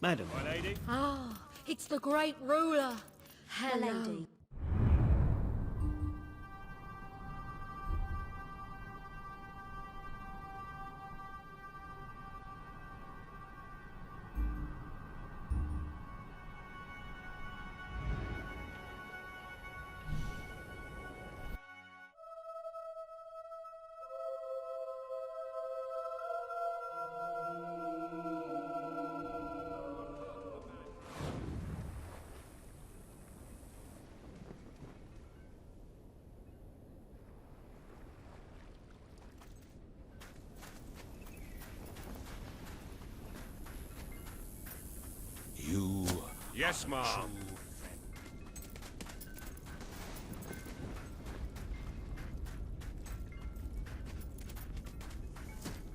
Madam. My lady? Ah, it's the great ruler. Hello. Lady. You... Yes, ma'am.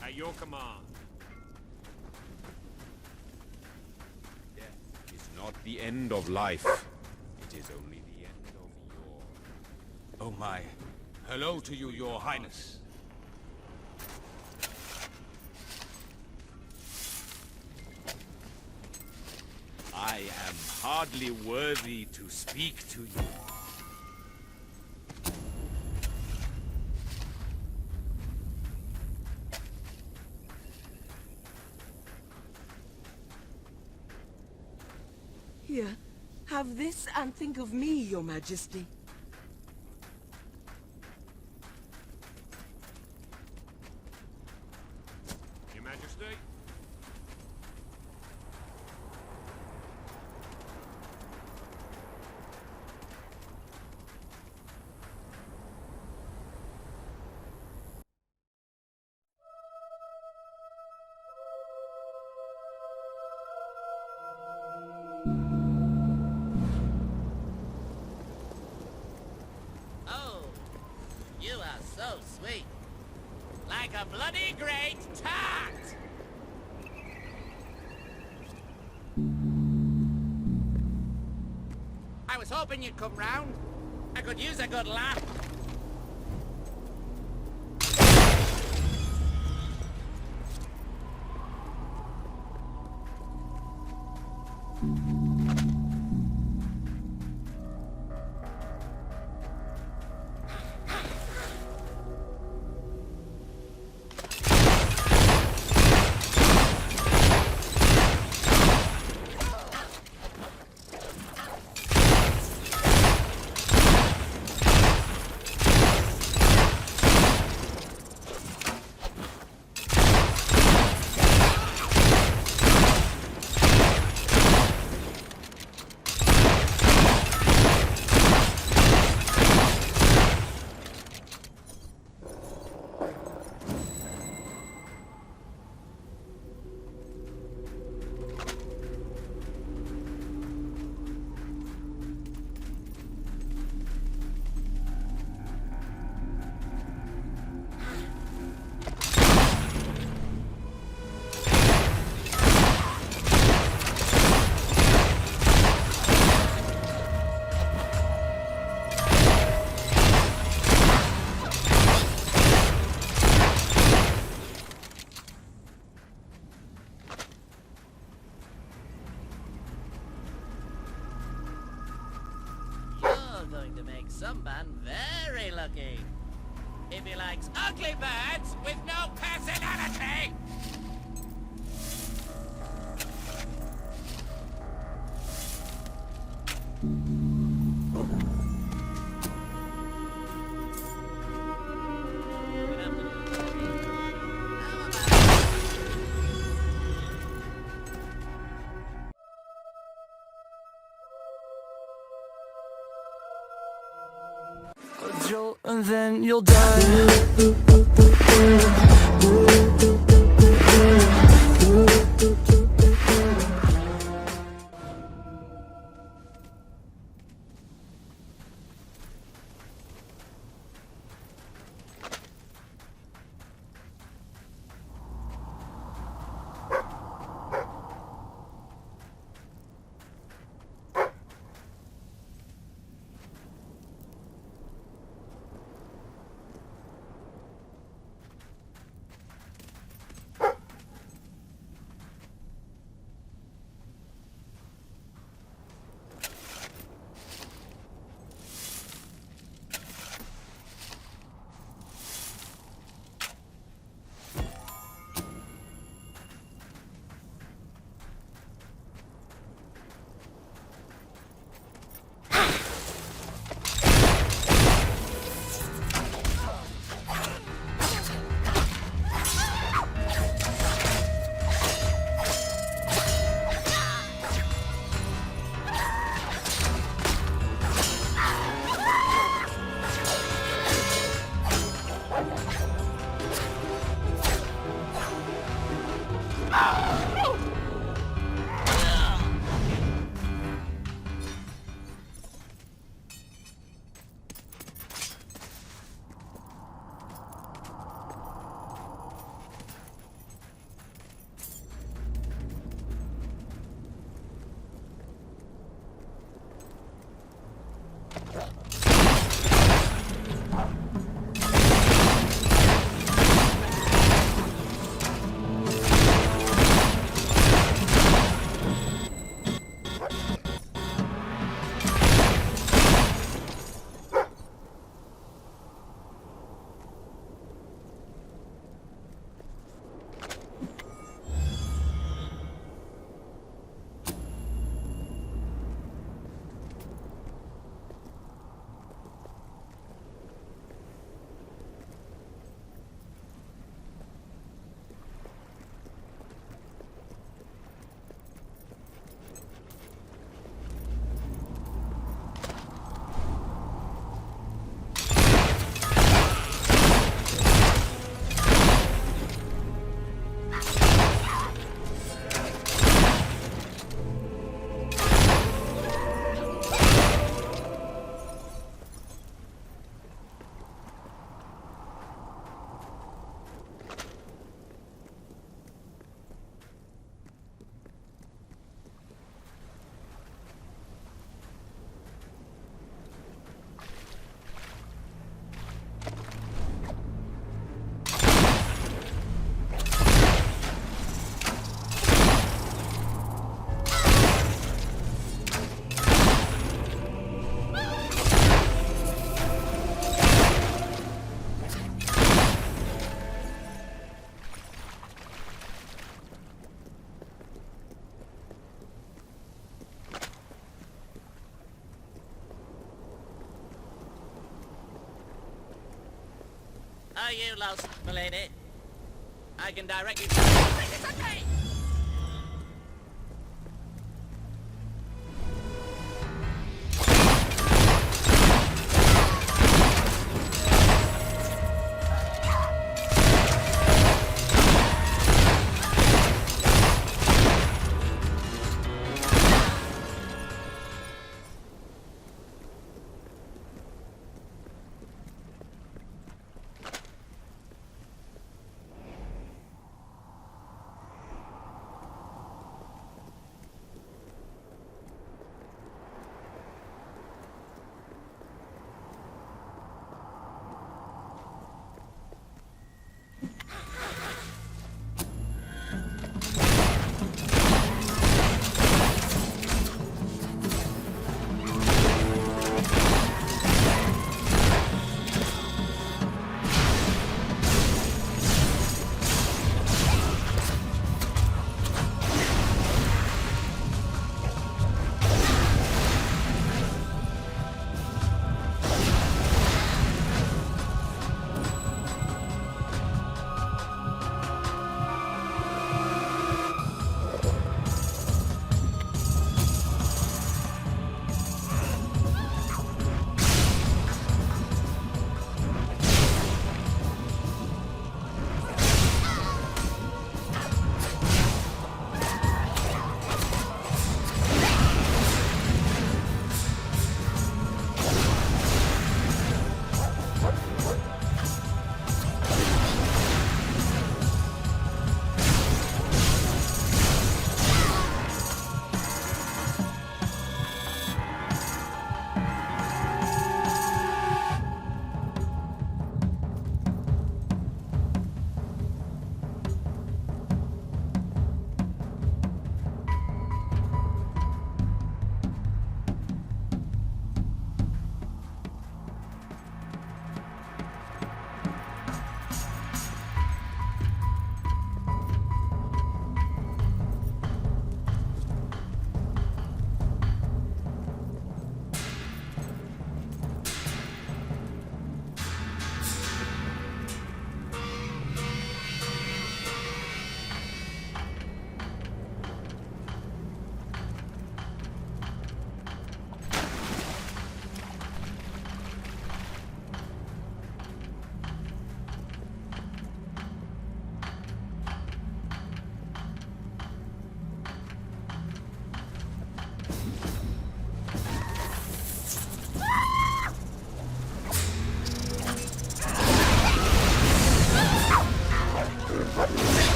At your command. Death is not the end of life. It is only the end of your... Oh my. Hello to you, your highness. I am hardly worthy to speak to you. Here, have this and think of me, your majesty. Your Majesty? Oh, you are so sweet. Like a bloody great tart! I was hoping you'd come round. I could use a good laugh. Some man very lucky. If he likes ugly birds with no personality! And then you'll die. are you lost, milady? I can direct you to... It's okay!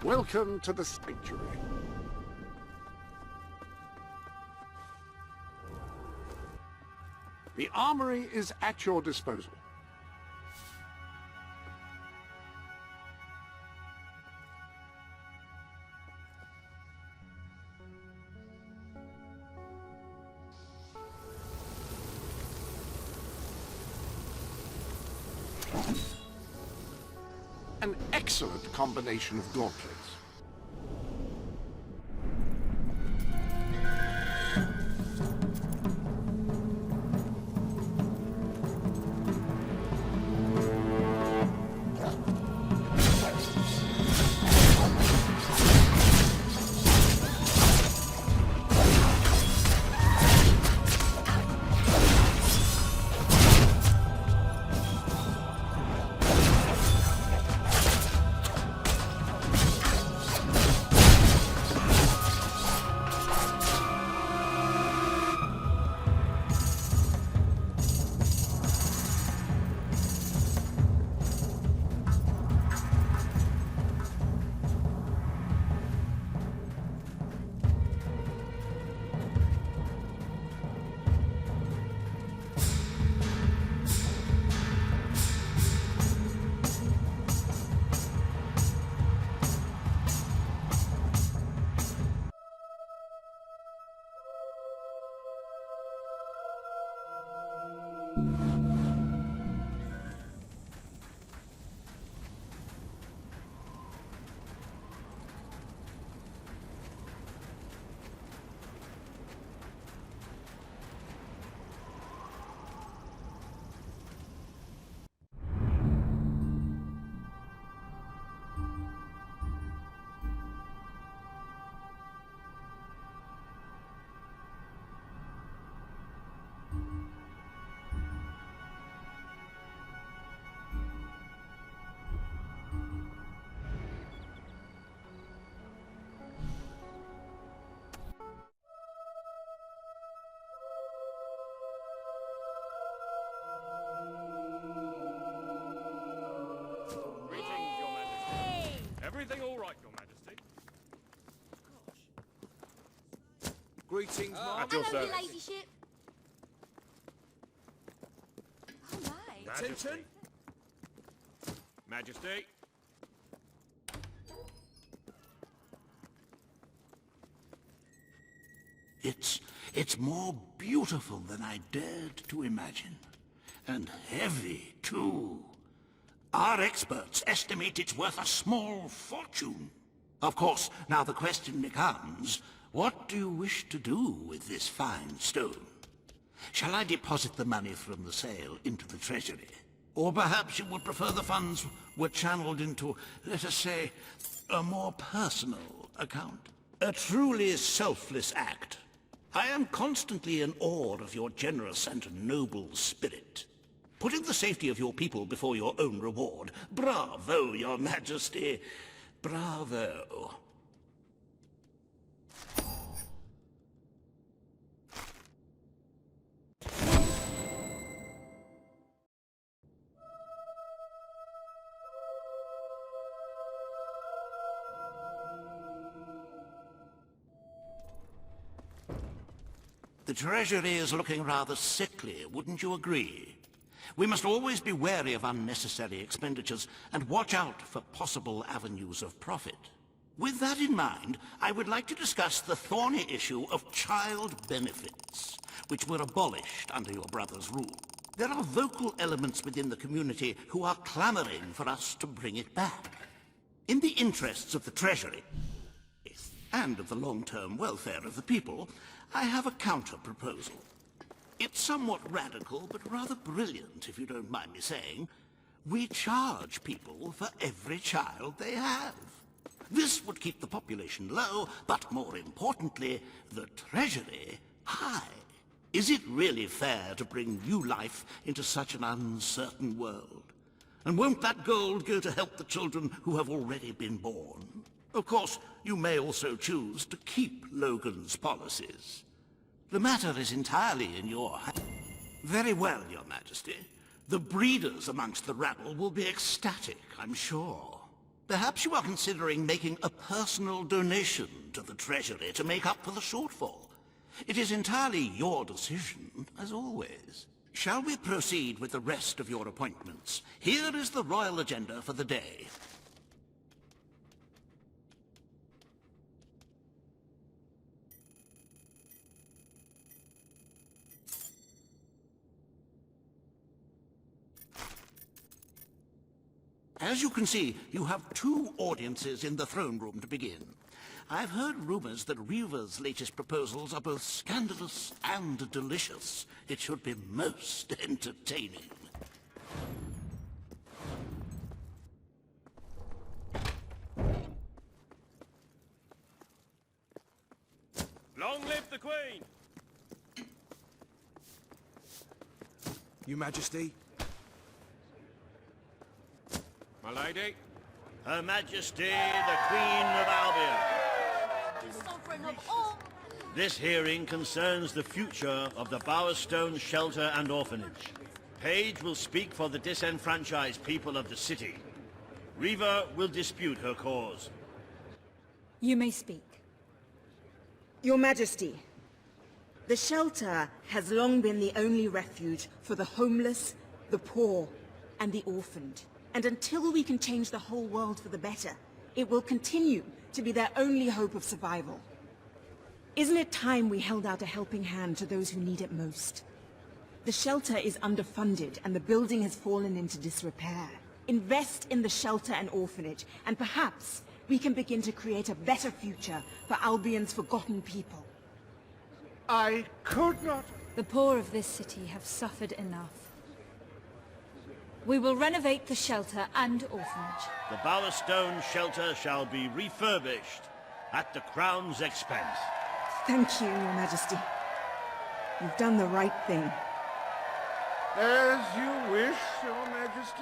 Welcome to the sanctuary. The armory is at your disposal. An excellent combination of gauntlets. Everything all right, Your Majesty? Greetings, Mark. At your Hello, your service. ladyship. Oh, my. Attention. Majesty. It's more beautiful than I dared to imagine. And heavy, too. Our experts estimate it's worth a small fortune. Of course, now the question becomes, what do you wish to do with this fine stone? Shall I deposit the money from the sale into the treasury? Or perhaps you would prefer the funds were channeled into, let us say, a more personal account? A truly selfless act. I am constantly in awe of your generous and noble spirit. Putting the safety of your people before your own reward. Bravo, Your Majesty. Bravo. The treasury is looking rather sickly, wouldn't you agree? We must always be wary of unnecessary expenditures and watch out for possible avenues of profit. With that in mind, I would like to discuss the thorny issue of child benefits, which were abolished under your brother's rule. There are vocal elements within the community who are clamoring for us to bring it back. In the interests of the Treasury and of the long-term welfare of the people, I have a counter-proposal. It's somewhat radical, but rather brilliant, if you don't mind me saying. We charge people for every child they have. This would keep the population low, but more importantly, the treasury high. Is it really fair to bring new life into such an uncertain world? And won't that gold go to help the children who have already been born? Of course, you may also choose to keep Logan's policies. The matter is entirely in your hands. Very well, Your Majesty. The breeders amongst the rabble will be ecstatic, I'm sure. Perhaps you are considering making a personal donation to the Treasury to make up for the shortfall. It is entirely your decision, as always. Shall we proceed with the rest of your appointments? Here is the royal agenda for the day. As you can see, you have two audiences in the throne room to begin. I've heard rumors that Reva's latest proposals are both scandalous and delicious. It should be most entertaining. Long live the Queen! Your Majesty. My lady. Her Majesty, the Queen of Albion. Sovereign of all. This hearing concerns the future of the Bowerstone Shelter and Orphanage. Paige will speak for the disenfranchised people of the city. Reva will dispute her cause. You may speak. Your Majesty, the shelter has long been the only refuge for the homeless, the poor, and the orphaned. And until we can change the whole world for the better, it will continue to be their only hope of survival. Isn't it time we held out a helping hand to those who need it most? The shelter is underfunded and the building has fallen into disrepair. Invest in the shelter and orphanage, and perhaps we can begin to create a better future for Albion's forgotten people. I could not... The poor of this city have suffered enough. We will renovate the shelter and orphanage. The Bowerstone shelter shall be refurbished at the Crown's expense. Thank you, Your Majesty. You've done the right thing. As you wish, Your Majesty.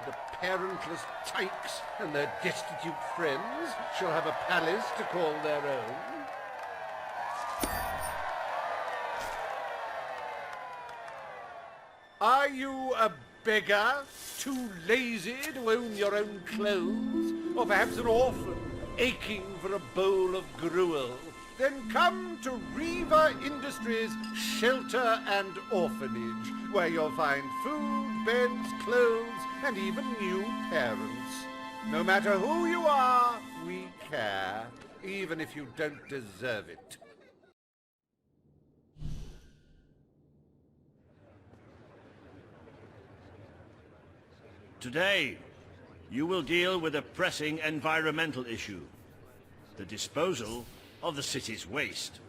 The parentless tykes and their destitute friends shall have a palace to call their own. Are you a beggar, too lazy to own your own clothes? Or perhaps an orphan, aching for a bowl of gruel? Then come to Riva Industries Shelter and Orphanage, where you'll find food, beds, clothes, and even new parents. No matter who you are, we care, even if you don't deserve it. Today, you will deal with a pressing environmental issue. The disposal of the city's waste.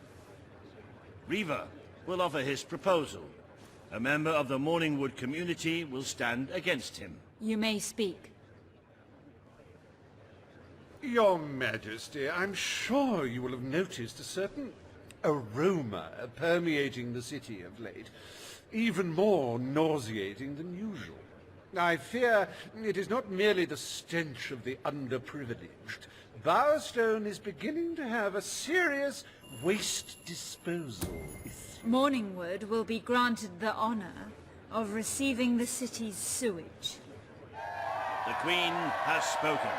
Riva will offer his proposal. A member of the Morningwood community will stand against him. You may speak. Your Majesty, I'm sure you will have noticed a certain aroma permeating the city of late, even more nauseating than usual. I fear it is not merely the stench of the underprivileged. Bowerstone is beginning to have a serious waste disposal issue. Morningwood will be granted the honor of receiving the city's sewage. The Queen has spoken.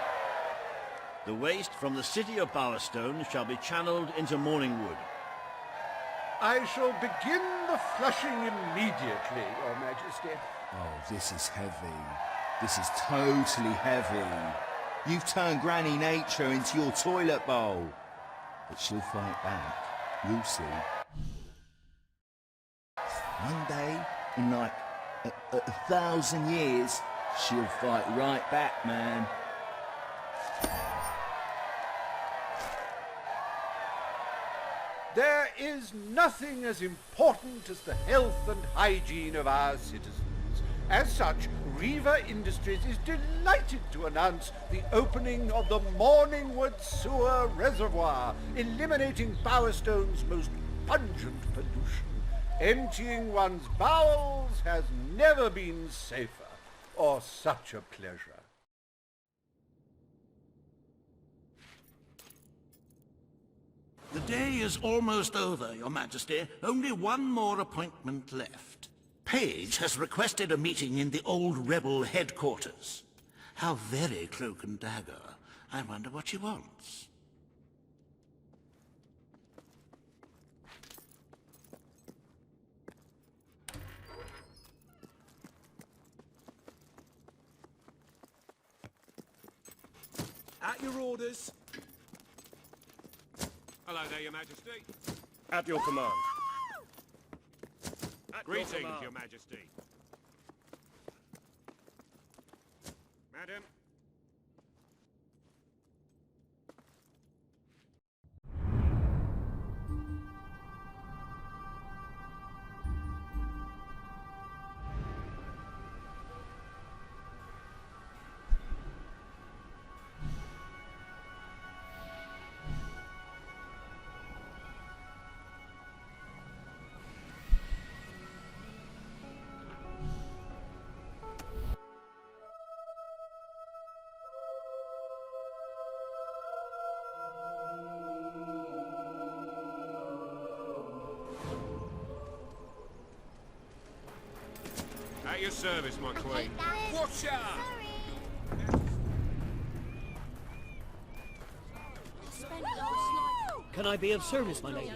The waste from the city of Bowerstone shall be channeled into Morningwood. I shall begin the flushing immediately, Your Majesty. Oh, this is heavy. This is totally heavy. You've turned Granny Nature into your toilet bowl. But she'll fight back. You'll see. One day, in like a 1,000 years, she'll fight right back, man. There is nothing as important as the health and hygiene of our citizens. As such, Riva Industries is delighted to announce the opening of the Morningwood Sewer Reservoir, eliminating Bowerstone's most pungent pollution. Emptying one's bowels has never been safer, or such a pleasure. The day is almost over, Your Majesty. Only one more appointment left. Page has requested a meeting in the old rebel headquarters. How very cloak and dagger. I wonder what she wants. At your orders. Hello there, Your Majesty. At your command. Greetings, Your Majesty. Madam. At your service, my queen. Watch out! Can I be of service, my lady?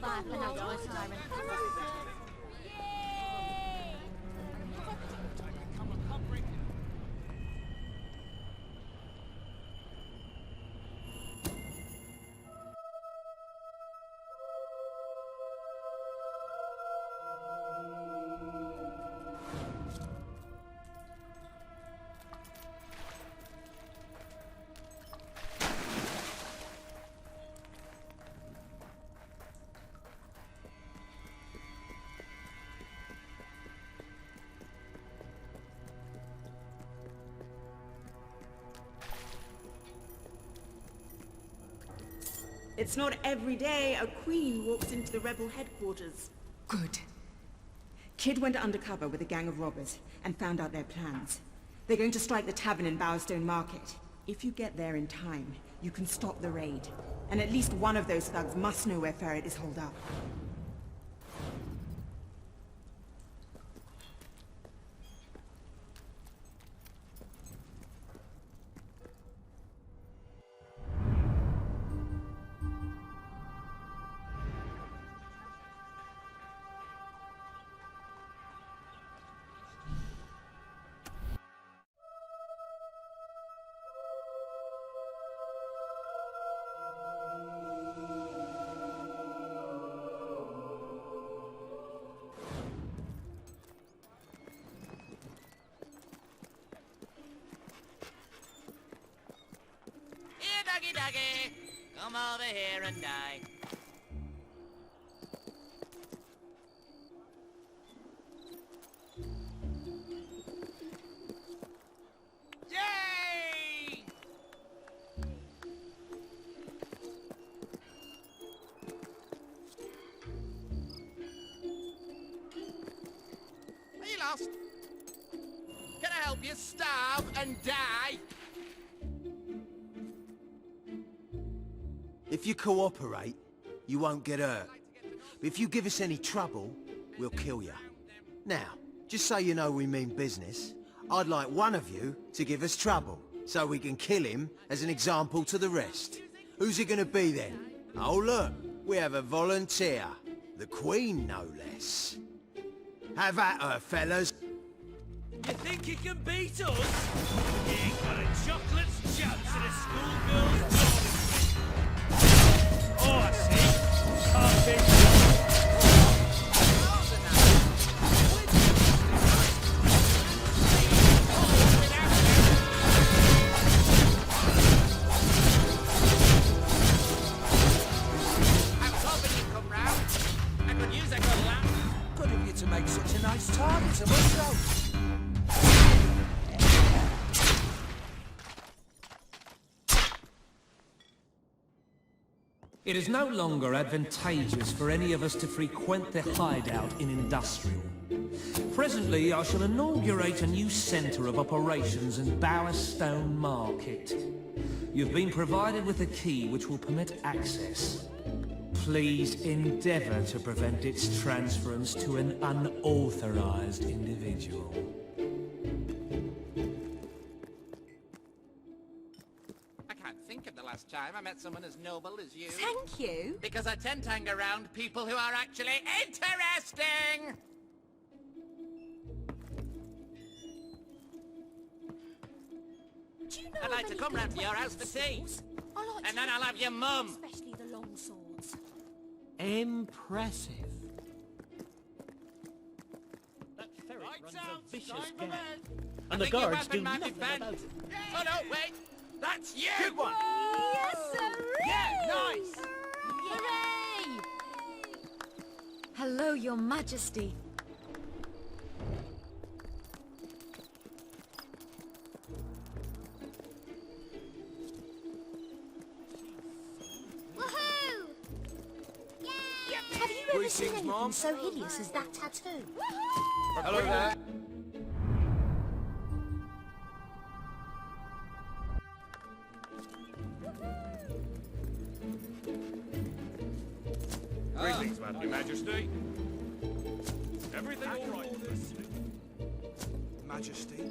It's not every day a queen walks into the rebel headquarters. Good. Kid went undercover with a gang of robbers and found out their plans. They're going to strike the tavern in Bowerstone Market. If you get there in time, you can stop the raid. And at least one of those thugs must know where Ferret is holed up. Doggy doggy, come over here and die. Yay! Are you lost? Can I help you starve and die? If you cooperate, you won't get hurt. But if you give us any trouble, we'll kill you. Now, just so you know we mean business, I'd like one of you to give us trouble, so we can kill him as an example to the rest. Who's it gonna be then? Oh look, we have a volunteer. The Queen, no less. Have at her, fellas. You think you can beat us? You ain't got a chocolate's chance at a schoolgirl's body. Oh, I see. Can't be. I was hoping you'd come round. I could use a good laugh. Good of you to make such a nice target of us, though. It is no longer advantageous for any of us to frequent the hideout in Industrial. Presently, I shall inaugurate a new centre of operations in Bowerstone Market. You've been provided with a key which will permit access. Please endeavour to prevent its transference to an unauthorised individual. Think of the last time I met someone as noble as you. Thank you. Because I tend to hang around people who are actually interesting. Do you know I'd like to come round to your house for tea. And then I'll have your mum. Especially the long swords. Impressive. That ferret runs a vicious gang. And the guards do nothing about it. Oh no, wait! That's you! Good one! Yes, sir! Yeah, nice! Hooray! Hello, Your Majesty. Woohoo! Yay! Have you ever seen anything so hideous as that tattoo? Hello there. Greetings, Your Majesty. Everything all right? Majesty.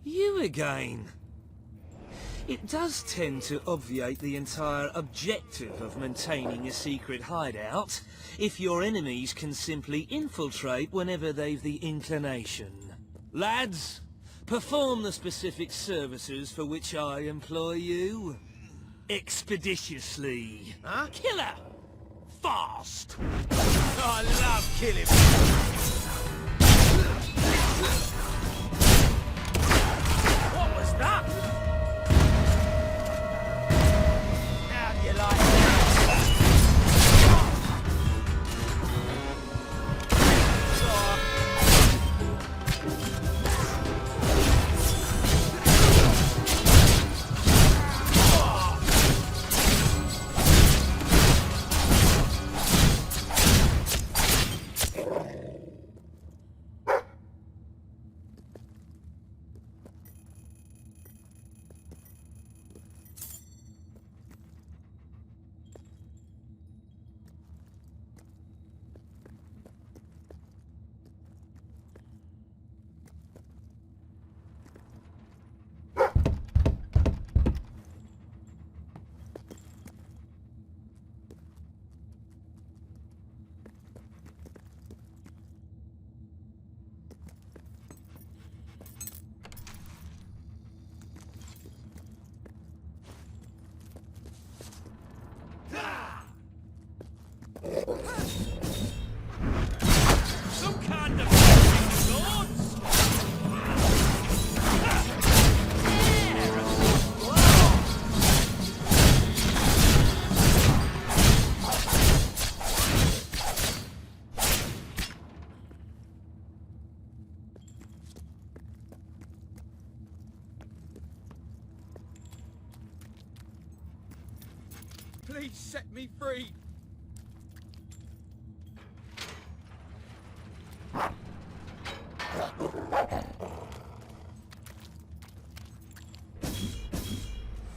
You again. It does tend to obviate the entire objective of maintaining a secret hideout if your enemies can simply infiltrate whenever they've the inclination. Lads, perform the specific services for which I employ you. Expeditiously. Huh? Killer! Fast! I love killing. Please set me free.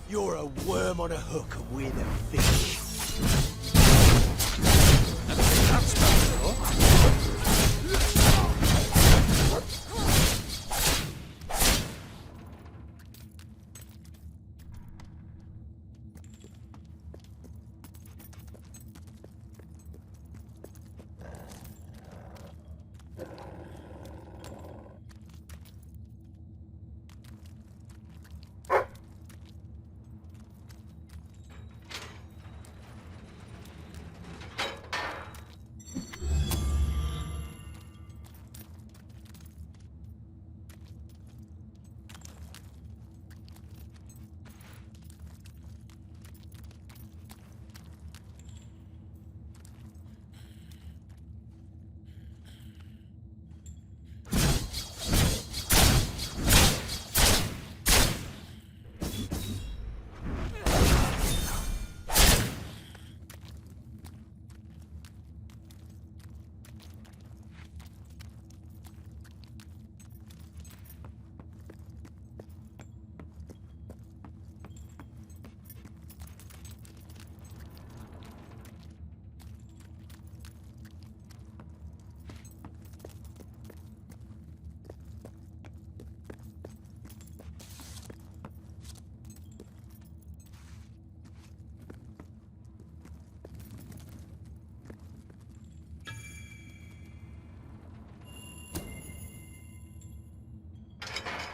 You're a worm on a hook and we're the fish. That's special.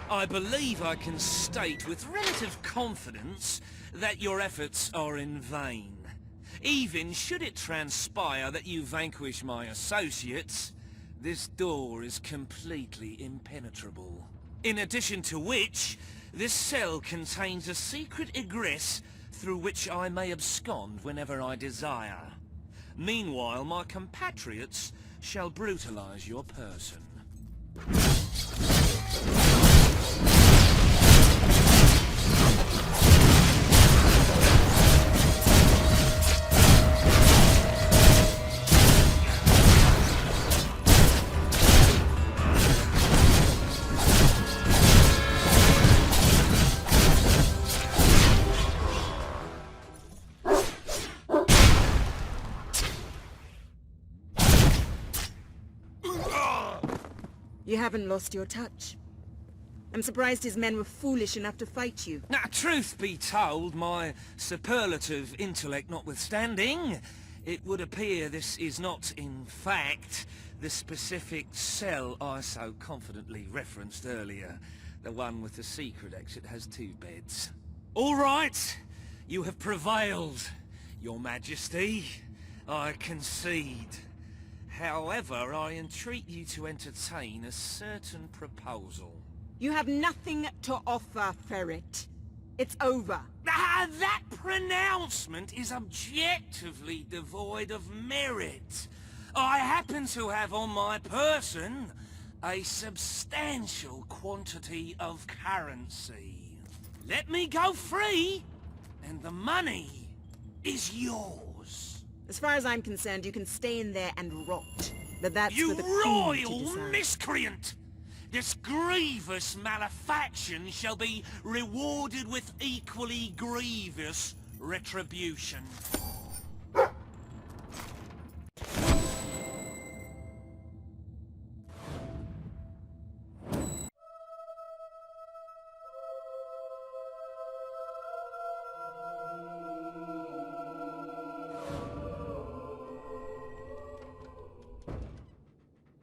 I believe I can state with relative confidence that your efforts are in vain. Even should it transpire that you vanquish my associates, this door is completely impenetrable. In addition to which, this cell contains a secret egress through which I may abscond whenever I desire. Meanwhile, my compatriots shall brutalize your person. You haven't lost your touch. I'm surprised his men were foolish enough to fight you. Now, truth be told, my superlative intellect notwithstanding, it would appear this is not, in fact, the specific cell I so confidently referenced earlier. The one with the secret exit has 2 beds. All right, you have prevailed, Your Majesty. I concede. However, I entreat you to entertain a certain proposal. You have nothing to offer, Ferret. It's over. Ah, that pronouncement is objectively devoid of merit. I happen to have on my person a substantial quantity of currency. Let me go free, and the money is yours. As far as I'm concerned, you can stay in there and rot. But that's You for the Queen to royal decide. miscreant! This grievous malefaction shall be rewarded with equally grievous retribution.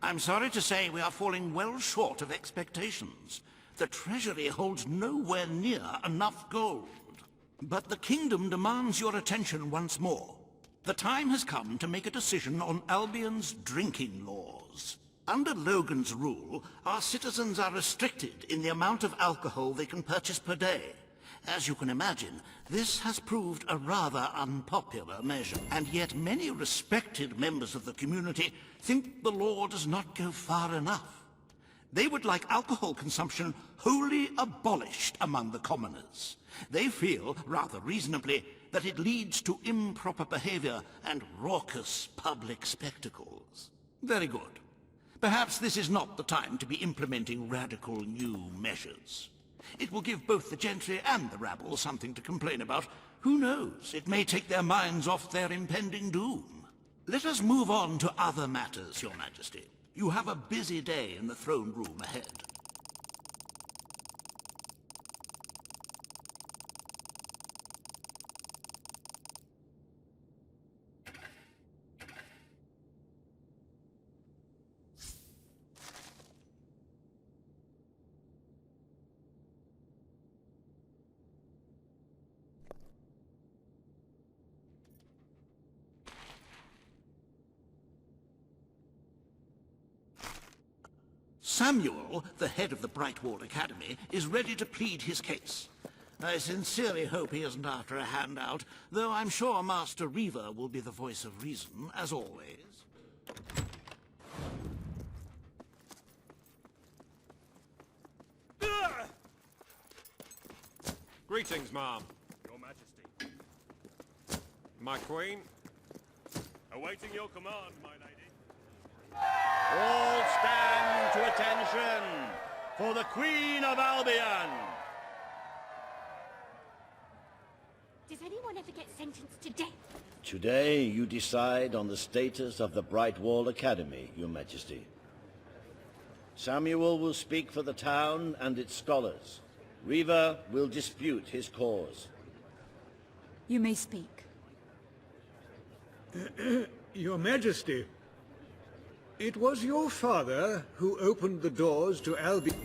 I'm sorry to say we are falling well short of expectations. The treasury holds nowhere near enough gold. But the kingdom demands your attention once more. The time has come to make a decision on Albion's drinking laws. Under Logan's rule, our citizens are restricted in the amount of alcohol they can purchase per day. As you can imagine, this has proved a rather unpopular measure, and yet many respected members of the community think the law does not go far enough. They would like alcohol consumption wholly abolished among the commoners. They feel, rather reasonably, that it leads to improper behavior and raucous public spectacles. Very good. Perhaps this is not the time to be implementing radical new measures. It will give both the gentry and the rabble something to complain about. Who knows? It may take their minds off their impending doom. Let us move on to other matters, Your Majesty. You have a busy day in the throne room ahead. Samuel, the head of the Brightwall Academy, is ready to plead his case. I sincerely hope he isn't after a handout, though I'm sure Master Reaver will be the voice of reason, as always. Greetings, ma'am. Your Majesty. My queen. Awaiting your command, my lady. All stand to attention for the Queen of Albion. Does anyone ever get sentenced to death? Today you decide on the status of the Brightwall Academy, Your Majesty. Samuel will speak for the town and its scholars. Reaver will dispute his cause. You may speak. Your Majesty, it was your father who opened the doors to Albion.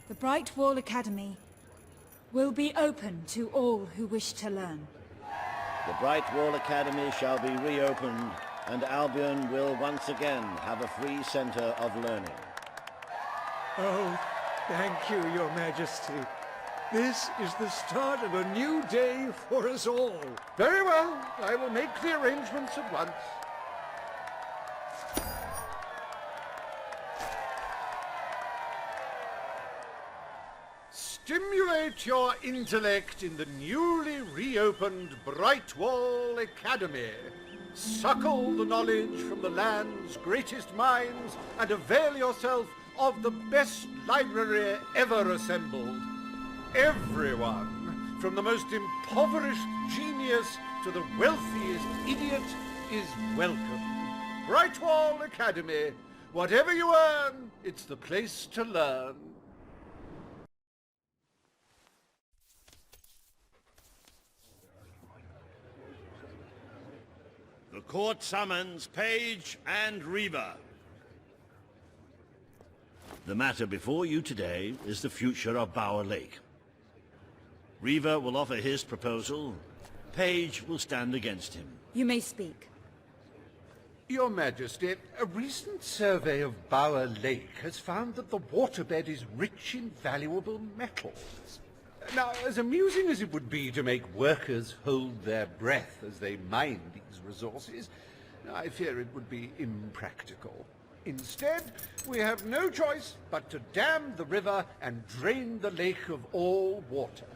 The Brightwall Academy will be open to all who wish to learn. The Brightwall Academy shall be reopened, and Albion will once again have a free center of learning. Oh, thank you, Your Majesty. This is the start of a new day for us all. Very well. I will make the arrangements at once. Stimulate your intellect in the newly reopened Brightwall Academy. Suckle the knowledge from the land's greatest minds and avail yourself of the best library ever assembled. Everyone, from the most impoverished genius to the wealthiest idiot, is welcome. Brightwall Academy. Whatever you earn, it's the place to learn. The court summons Page and Reaver. The matter before you today is the future of Bower Lake. Reaver will offer his proposal. Page will stand against him. You may speak. Your Majesty, a recent survey of Bower Lake has found that the waterbed is rich in valuable metals. Now, as amusing as it would be to make workers hold their breath as they mine these resources, I fear it would be impractical. Instead, we have no choice but to dam the river and drain the lake of all water.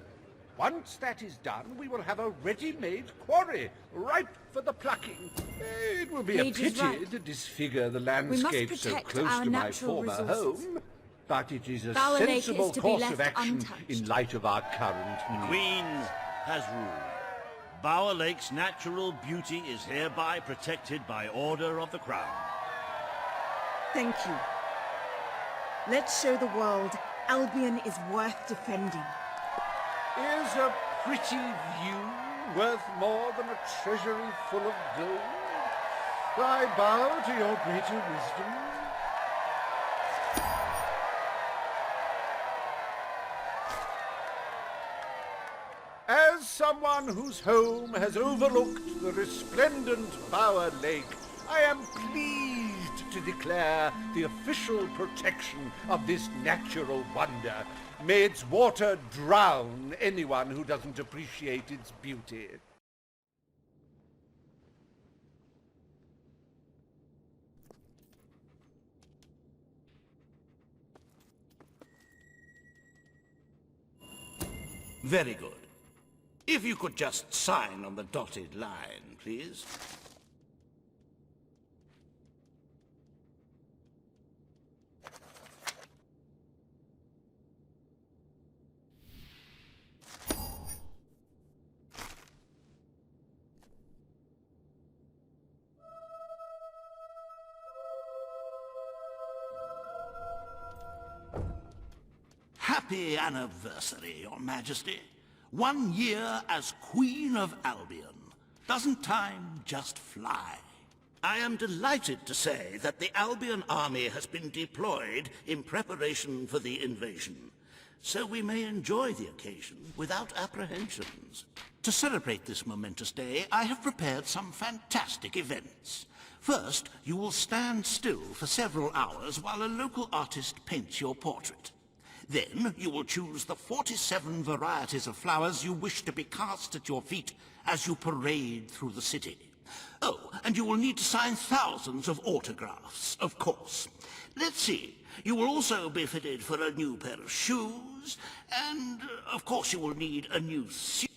Once that is done, we will have a ready-made quarry, ripe for the plucking. It will be a pity to disfigure the landscape so close to my former home, but it is a sensible course of action in light of our current needs. Queen has ruled. Bower Lake's natural beauty is hereby protected by order of the Crown. Thank you. Let's show the world Albion is worth defending. Is a pretty view worth more than a treasury full of gold? I bow to your greater wisdom. As someone whose home has overlooked the resplendent Bower Lake, I am pleased to declare the official protection of this natural wonder. May its water drown anyone who doesn't appreciate its beauty. Very good. If you could just sign on the dotted line, please. Happy anniversary, Your Majesty. 1 year as Queen of Albion. Doesn't time just fly? I am delighted to say that the Albion army has been deployed in preparation for the invasion, so we may enjoy the occasion without apprehensions. To celebrate this momentous day, I have prepared some fantastic events. First, you will stand still for several hours while a local artist paints your portrait. Then you will choose the 47 varieties of flowers you wish to be cast at your feet as you parade through the city. Oh, and you will need to sign thousands of autographs, of course. Let's see, you will also be fitted for a new pair of shoes, and of course you will need a new suit.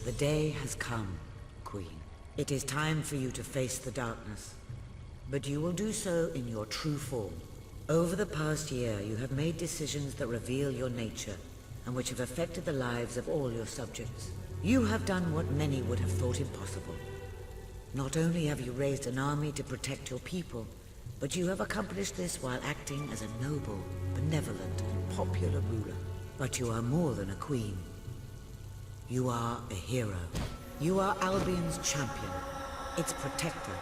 The day has come, Queen. It is time for you to face the darkness. But you will do so in your true form. Over the past year, you have made decisions that reveal your nature, and which have affected the lives of all your subjects. You have done what many would have thought impossible. Not only have you raised an army to protect your people, but you have accomplished this while acting as a noble, benevolent, and popular ruler. But you are more than a queen. You are a hero. You are Albion's champion, its protector.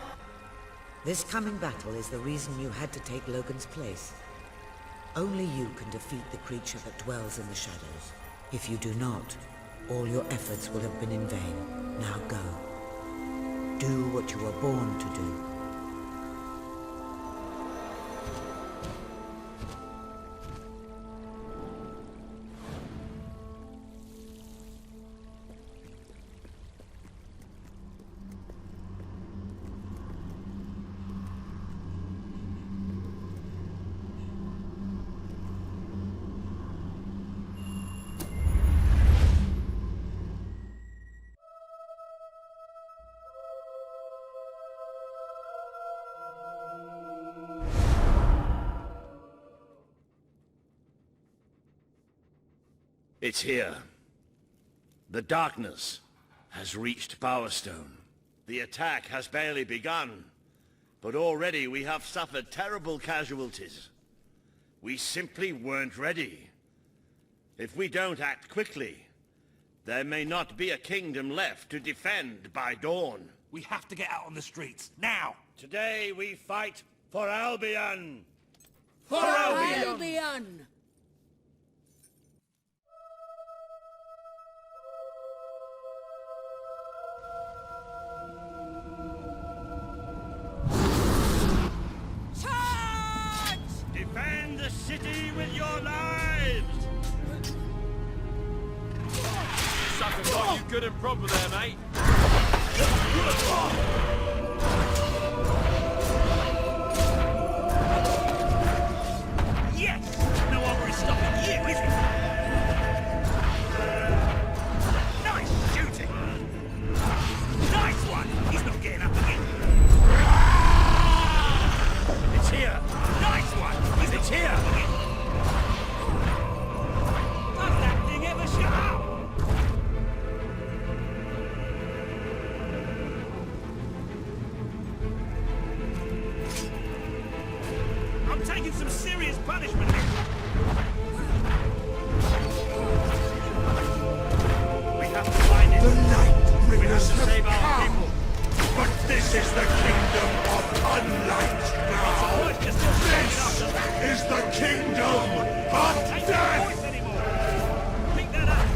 This coming battle is the reason you had to take Logan's place. Only you can defeat the creature that dwells in the shadows. If you do not, all your efforts will have been in vain. Now go. Do what you were born to do. It's here. The darkness has reached Bowerstone. The attack has barely begun, but already we have suffered terrible casualties. We simply weren't ready. If we don't act quickly, there may not be a kingdom left to defend by dawn. We have to get out on the streets, now! Today we fight for Albion! For Albion! Defend the city with your lives! Sucker got you good and proper there, mate. Yes! No one is stopping you, is it? Nice shooting! Nice one! He's not getting up again. It's here! Nice one! It's here! Does that thing ever shut up? I'm taking some serious punishment here. We have to find it. The light We have bringers to have save our come. people. But this is the kingdom of unlight now. This is the kingdom of death. Pick that up.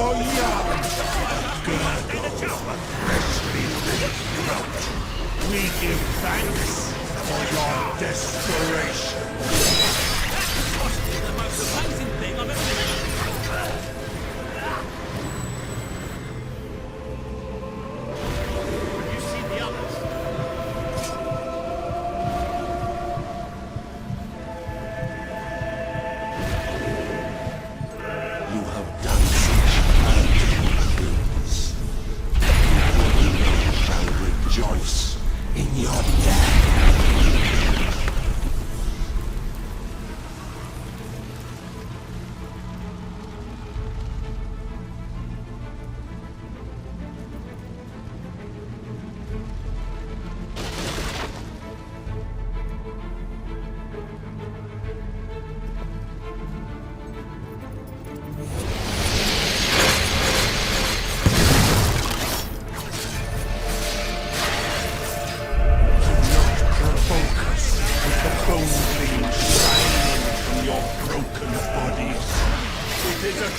your young, girdle a freshly lit throat. We give thanks for your desperation. Possibly the most amazing thing I've ever seen. Have you seen the others? You have done such wonderful things. You shall rejoice in your death.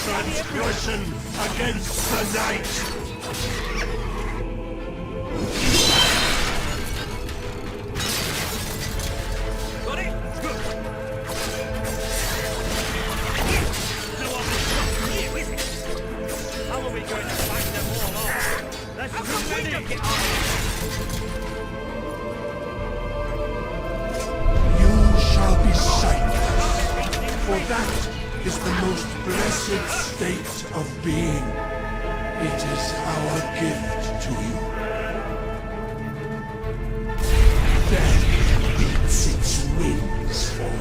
Transgression against the night! Got it? Good. No one will stop you, is it? How are we going to fight them all off? That's too many! You shall be sightless, for that is the most blessed state of being. It is our gift to you. Death beats its wings for you.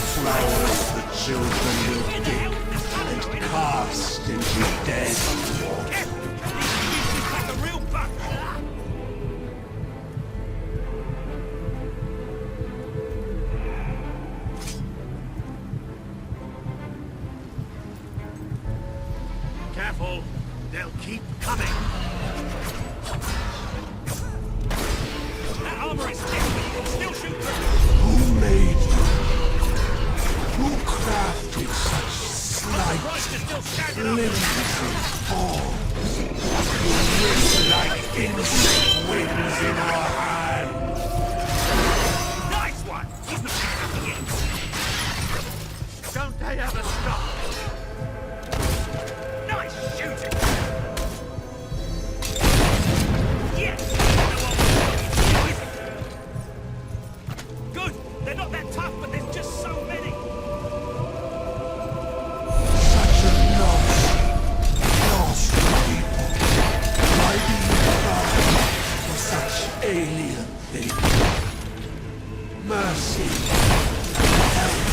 Flowers the children will dig and cast into dead water. Like a real buck. Careful, they'll keep coming. That armor is thick, but you can still shoot through. Who made you? Who crafted such slight limbs and forms? You wish like insect wings in our hands. Nice one! He's not happy yet. Don't they ever stop? Nice shooting! Yes! Good! They're not that tough, but there's just so many! Such a lost people. Why do you cry for such alien things? Mercy, help,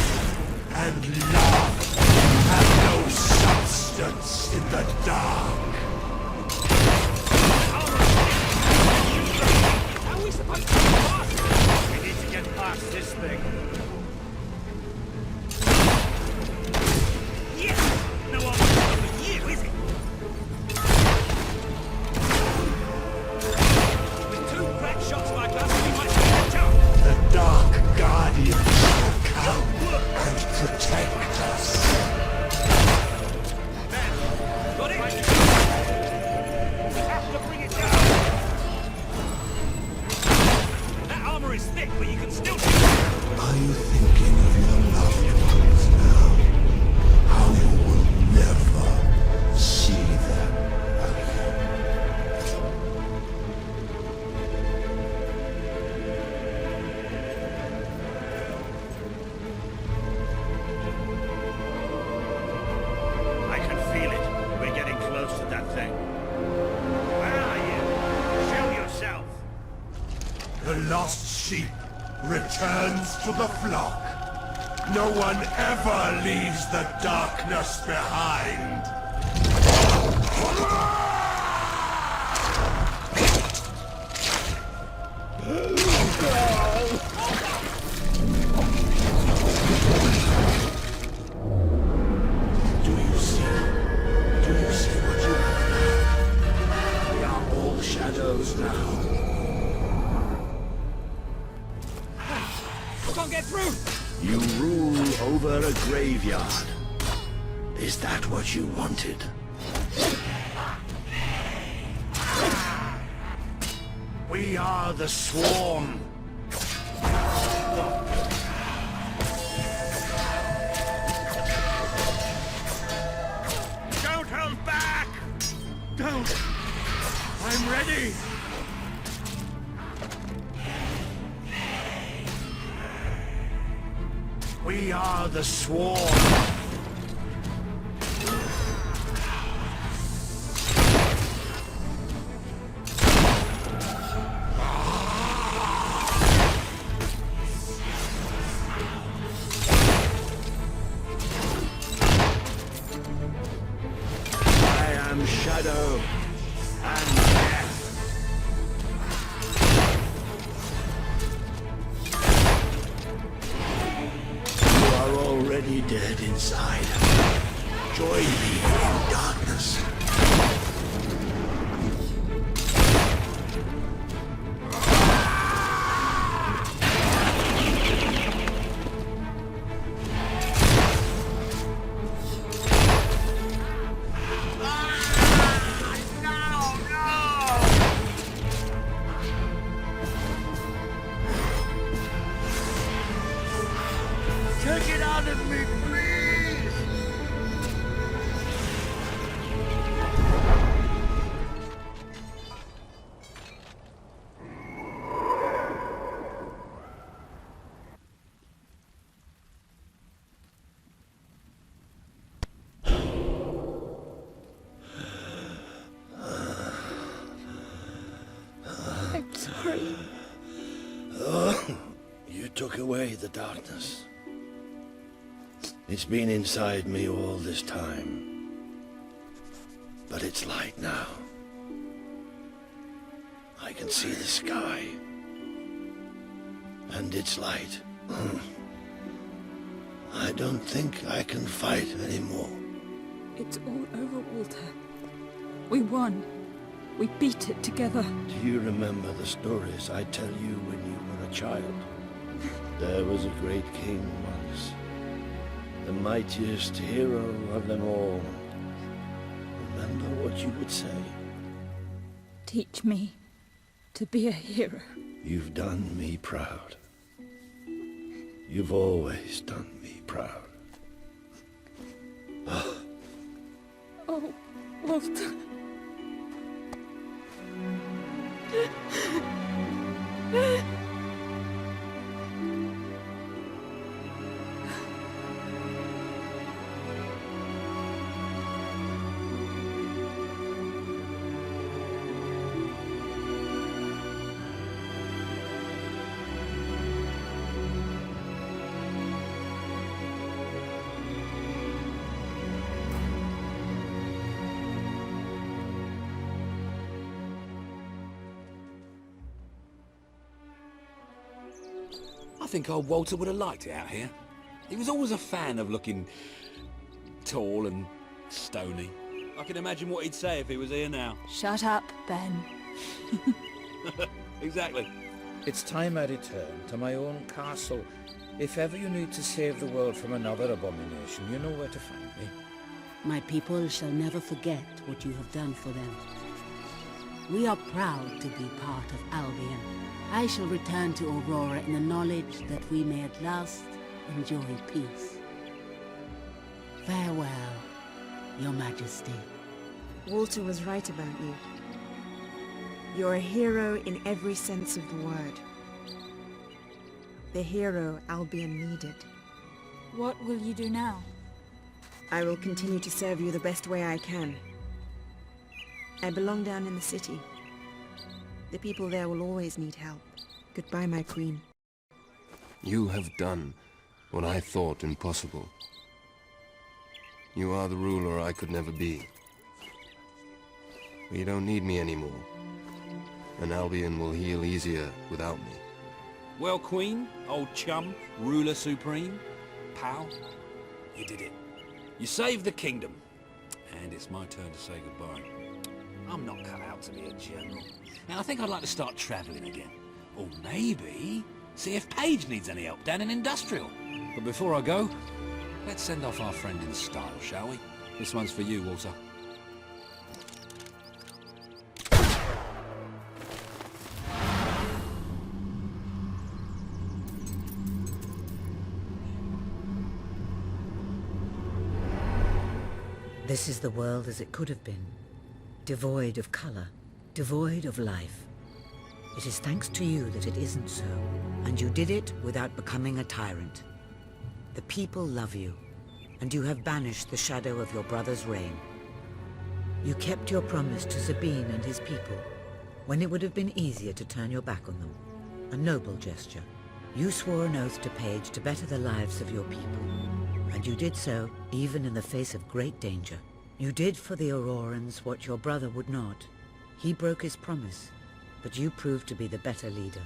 and love have no substance in the dark. How are we supposed to get past it? We need to get past this thing. Yes! No one will stop with you, is it? With 2 crack shots like us, we might catch up. The Dark Guardian shall come and protect us. Got it? We have to bring it down. That armor is thick, but you can still shoot. Are you thinking of your loved ones now? How you will never see them again. I can feel it. We're getting close to that thing. Where are you? Show yourself. The lost sheep returns to the flock. No one ever leaves the darkness behind. now. I can't get through! You rule over a graveyard. Is that what you wanted? We are the Swarm. Don't hold back! Don't! I'm ready! We are the Swarm. Shadow and death. You are already dead inside. Join me in darkness. Take it out of me, please! I'm sorry. Oh, you took away the darkness. It's been inside me all this time. But it's light now. I can see the sky. And it's light. I don't think I can fight anymore. It's all over, Walter. We won. We beat it together. Do you remember the stories I tell you when you were a child? There was a great king once. The mightiest hero of them all. Remember what you would say? Teach me to be a hero. You've done me proud. You've always done me proud. Oh, Walter. I think old Walter would have liked it out here. He was always a fan of looking tall and stony. I can imagine what he'd say if he was here now. Shut up, Ben. Exactly. It's time I return to my own castle. If ever you need to save the world from another abomination, you know where to find me. My people shall never forget what you have done for them. We are proud to be part of Albion. I shall return to Aurora in the knowledge that we may at last enjoy peace. Farewell, Your Majesty. Walter was right about you. You're a hero in every sense of the word. The hero Albion needed. What will you do now? I will continue to serve you the best way I can. I belong down in the city. The people there will always need help. Goodbye, my queen. You have done what I thought impossible. You are the ruler I could never be. You don't need me anymore. And Albion will heal easier without me. Well, Queen, old chum, ruler supreme, pal, you did it. You saved the kingdom. And it's my turn to say goodbye. I'm not cut out to be a general. Now, I think I'd like to start travelling again. Or maybe see if Paige needs any help down in Industrial. But before I go, let's send off our friend in style, shall we? This one's for you, Walter. This is the world as it could have been. Devoid of color, devoid of life. It is thanks to you that it isn't so, and you did it without becoming a tyrant. The people love you, and you have banished the shadow of your brother's reign. You kept your promise to Sabine and his people, when it would have been easier to turn your back on them. A noble gesture. You swore an oath to Paige to better the lives of your people, and you did so even in the face of great danger. You did for the Aurorans what your brother would not. He broke his promise, but you proved to be the better leader.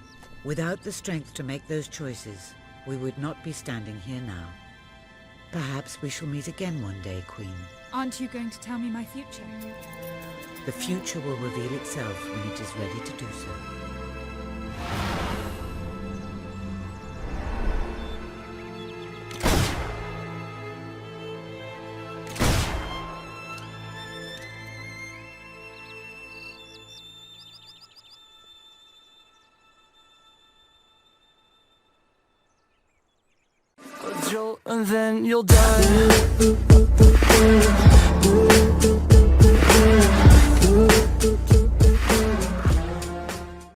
Without the strength to make those choices, we would not be standing here now. Perhaps we shall meet again one day, Queen. Aren't you going to tell me my future? The future will reveal itself when it is ready to do so. And then you'll die.